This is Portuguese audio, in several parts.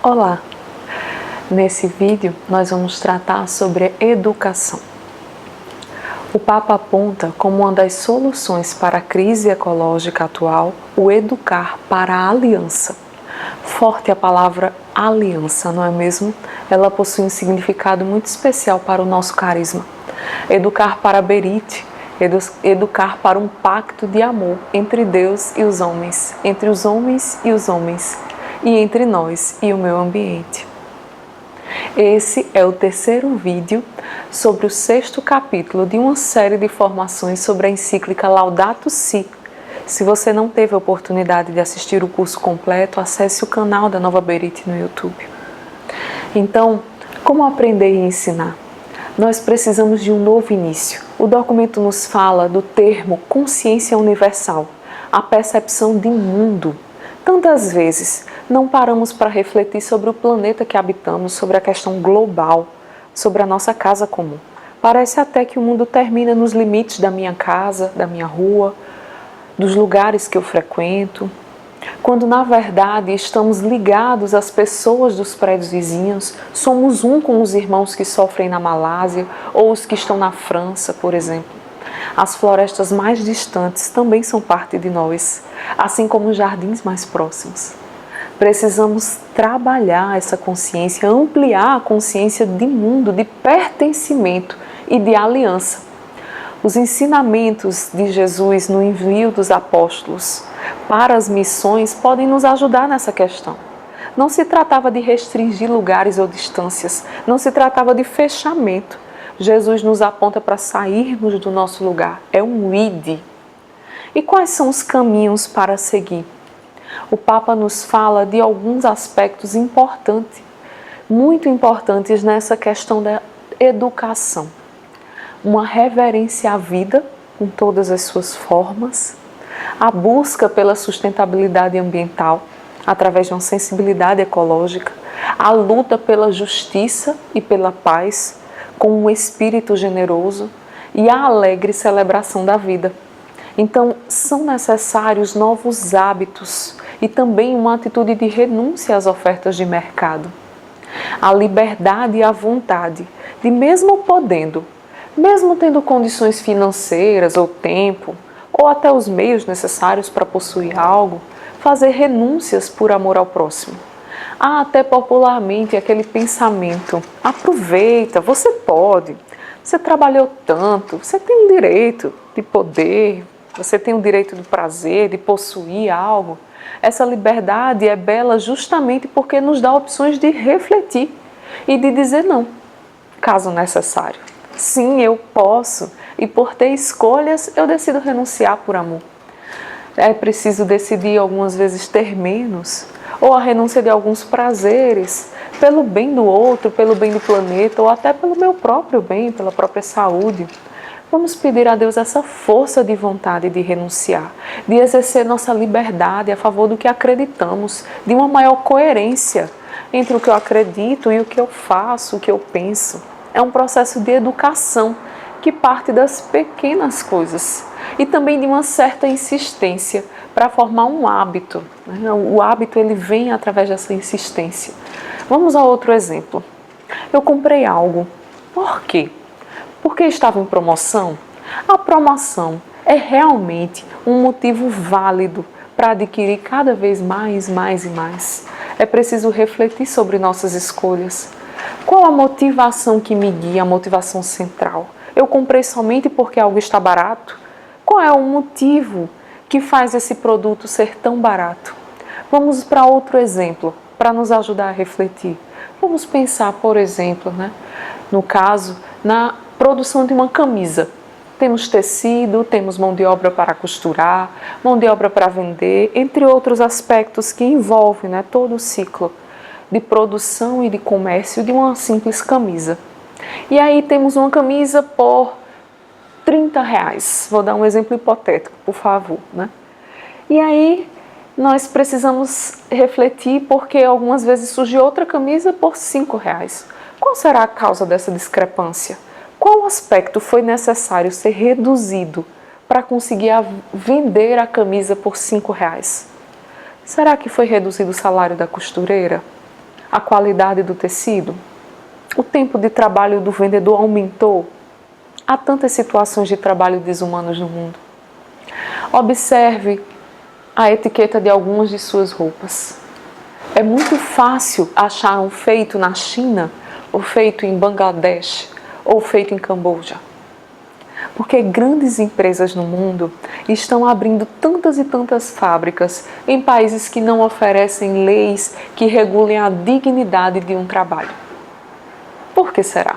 Olá! Nesse vídeo nós vamos tratar sobre educação. O Papa aponta como uma das soluções para a crise ecológica atual o educar para a aliança. Forte a palavra aliança, não é mesmo? Ela possui um significado muito especial para o nosso carisma. Educar para a Berite, educar para um pacto de amor entre Deus e os homens, entre os homens e os homens, e entre nós e o meio ambiente. Esse é o terceiro vídeo sobre o 6º capítulo de uma série de formações sobre a encíclica Laudato Si. Se você não teve a oportunidade de assistir o curso completo, acesse o canal da Nova Berite no YouTube. Então, como aprender e ensinar? Nós precisamos de um novo início. O documento nos fala do termo consciência universal, a percepção de mundo. Tantas vezes não paramos para refletir sobre o planeta que habitamos, sobre a questão global, sobre a nossa casa comum. Parece até que o mundo termina nos limites da minha casa, da minha rua, dos lugares que eu frequento, quando na verdade estamos ligados às pessoas dos prédios vizinhos, somos um com os irmãos que sofrem na Malásia ou os que estão na França, por exemplo. As florestas mais distantes também são parte de nós, assim como os jardins mais próximos. Precisamos trabalhar essa consciência, ampliar a consciência de mundo, de pertencimento e de aliança. Os ensinamentos de Jesus no envio dos apóstolos para as missões podem nos ajudar nessa questão. Não se tratava de restringir lugares ou distâncias, não se tratava de fechamento. Jesus nos aponta para sairmos do nosso lugar, é um ide. E quais são os caminhos para seguir? O Papa nos fala de alguns aspectos importantes, muito importantes nessa questão da educação. Uma reverência à vida, com todas as suas formas, a busca pela sustentabilidade ambiental, através de uma sensibilidade ecológica, a luta pela justiça e pela paz, com um espírito generoso e a alegre celebração da vida. Então, são necessários novos hábitos e também uma atitude de renúncia às ofertas de mercado. A liberdade e a vontade de, mesmo podendo, mesmo tendo condições financeiras ou tempo, ou até os meios necessários para possuir algo, fazer renúncias por amor ao próximo. Há até popularmente aquele pensamento: aproveita, você pode, você trabalhou tanto, você tem o direito de poder, você tem o direito do prazer, de possuir algo. Essa liberdade é bela justamente porque nos dá opções de refletir e de dizer não, caso necessário. Sim, eu posso, e por ter escolhas eu decido renunciar por amor. É preciso decidir algumas vezes ter menos, ou a renúncia de alguns prazeres, pelo bem do outro, pelo bem do planeta, ou até pelo meu próprio bem, pela própria saúde. Vamos pedir a Deus essa força de vontade de renunciar, de exercer nossa liberdade a favor do que acreditamos, de uma maior coerência entre o que eu acredito e o que eu faço, o que eu penso. É um processo de educação que parte das pequenas coisas e também de uma certa insistência para formar um hábito. O hábito ele vem através dessa insistência. Vamos a outro exemplo. Eu comprei algo. Por quê? Porque estava em promoção? A promoção é realmente um motivo válido para adquirir cada vez mais e mais. É preciso refletir sobre nossas escolhas. Qual a motivação que me guia, a motivação central? Eu comprei somente porque algo está barato? Qual é o motivo que faz esse produto ser tão barato? Vamos para outro exemplo, para nos ajudar a refletir. Vamos pensar, por exemplo, no caso, na produção de uma camisa. Temos tecido, temos mão de obra para costurar, mão de obra para vender, entre outros aspectos que envolvem todo o ciclo de produção e de comércio de uma simples camisa. E aí temos uma camisa por R$30. Vou dar um exemplo hipotético, por favor. E aí nós precisamos refletir porque algumas vezes surge outra camisa por R$5. Qual será a causa dessa discrepância? Qual aspecto foi necessário ser reduzido para conseguir vender a camisa por R$5? Será que foi reduzido o salário da costureira? A qualidade do tecido? O tempo de trabalho do vendedor aumentou? Há tantas situações de trabalho desumanos no mundo. Observe a etiqueta de algumas de suas roupas. É muito fácil achar um feito na China, ou feito em Bangladesh, ou feito em Camboja. Porque grandes empresas no mundo estão abrindo tantas e tantas fábricas em países que não oferecem leis que regulem a dignidade de um trabalho. Por que será?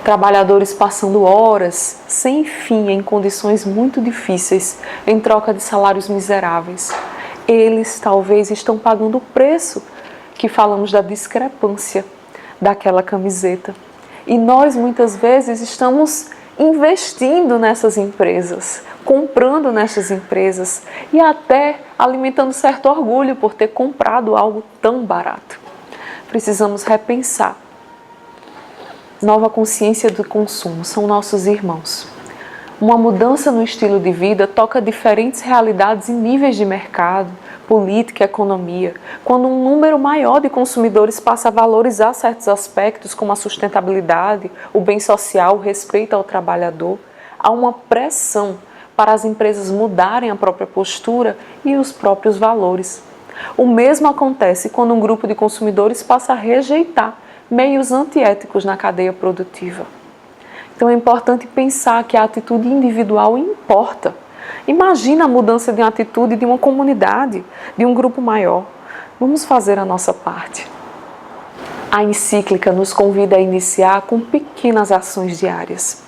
Trabalhadores passando horas sem fim em condições muito difíceis em troca de salários miseráveis. Eles talvez estão pagando o preço que falamos da discrepância daquela camiseta. E nós muitas vezes estamos investindo nessas empresas, comprando nessas empresas e até alimentando certo orgulho por ter comprado algo tão barato. Precisamos repensar. Nova consciência do consumo são nossos irmãos. Uma mudança no estilo de vida toca diferentes realidades e níveis de mercado, política e economia, quando um número maior de consumidores passa a valorizar certos aspectos como a sustentabilidade, o bem social, o respeito ao trabalhador. Há uma pressão para as empresas mudarem a própria postura e os próprios valores. O mesmo acontece quando um grupo de consumidores passa a rejeitar meios antiéticos na cadeia produtiva. Então é importante pensar que a atitude individual importa. Imagina a mudança de atitude de uma comunidade, de um grupo maior. Vamos fazer a nossa parte. A encíclica nos convida a iniciar com pequenas ações diárias.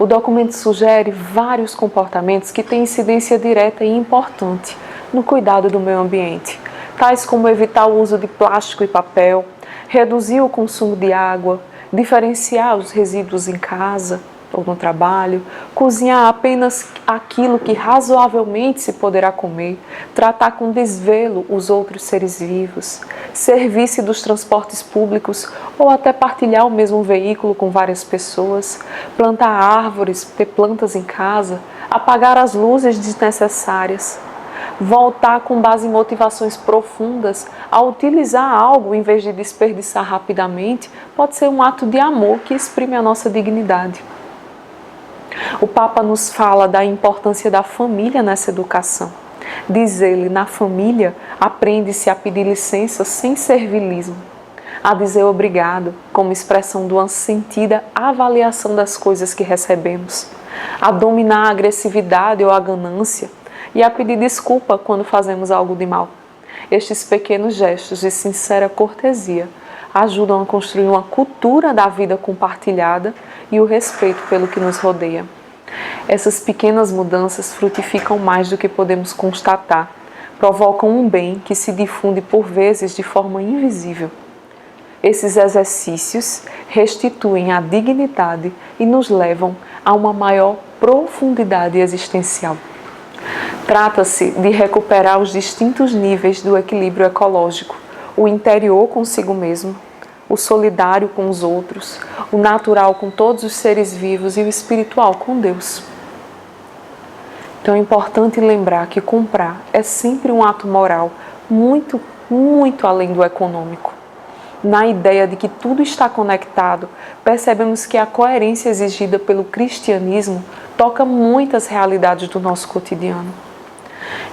O documento sugere vários comportamentos que têm incidência direta e importante no cuidado do meio ambiente, tais como evitar o uso de plástico e papel, reduzir o consumo de água, diferenciar os resíduos em casa ou no trabalho, cozinhar apenas aquilo que razoavelmente se poderá comer, tratar com desvelo os outros seres vivos, servir-se dos transportes públicos ou até partilhar o mesmo veículo com várias pessoas, plantar árvores, ter plantas em casa, apagar as luzes desnecessárias, voltar com base em motivações profundas a utilizar algo em vez de desperdiçar rapidamente pode ser um ato de amor que exprime a nossa dignidade. O Papa nos fala da importância da família nessa educação. Diz ele, na família aprende-se a pedir licença sem servilismo, a dizer obrigado como expressão de uma sentida avaliação das coisas que recebemos, a dominar a agressividade ou a ganância, e a pedir desculpa quando fazemos algo de mal. Estes pequenos gestos de sincera cortesia ajudam a construir uma cultura da vida compartilhada e o respeito pelo que nos rodeia. Essas pequenas mudanças frutificam mais do que podemos constatar, provocam um bem que se difunde por vezes de forma invisível. Esses exercícios restituem a dignidade e nos levam a uma maior profundidade existencial. Trata-se de recuperar os distintos níveis do equilíbrio ecológico, o interior consigo mesmo, o solidário com os outros, o natural com todos os seres vivos e o espiritual com Deus. Então é importante lembrar que comprar é sempre um ato moral muito, muito além do econômico. Na ideia de que tudo está conectado, percebemos que a coerência exigida pelo cristianismo toca muitas realidades do nosso cotidiano.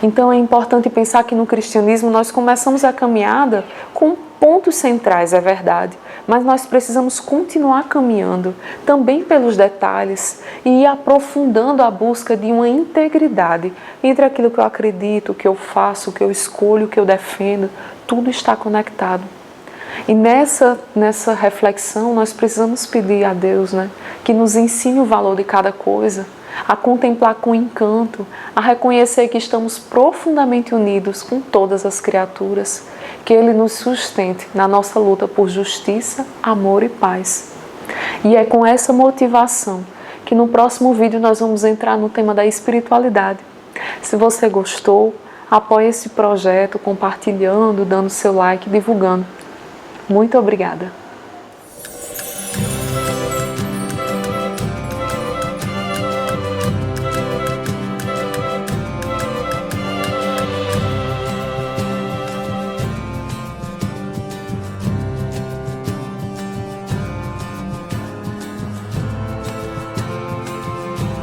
Então é importante pensar que no cristianismo nós começamos a caminhada com pontos centrais, é verdade, mas nós precisamos continuar caminhando também pelos detalhes e ir aprofundando a busca de uma integridade entre aquilo que eu acredito, o que eu faço, o que eu escolho, o que eu defendo, tudo está conectado. E nessa reflexão nós precisamos pedir a Deus, que nos ensine o valor de cada coisa, a contemplar com encanto, a reconhecer que estamos profundamente unidos com todas as criaturas, que Ele nos sustente na nossa luta por justiça, amor e paz. E é com essa motivação que no próximo vídeo nós vamos entrar no tema da espiritualidade. Se você gostou, apoie esse projeto compartilhando, dando seu like, divulgando. Muito obrigada!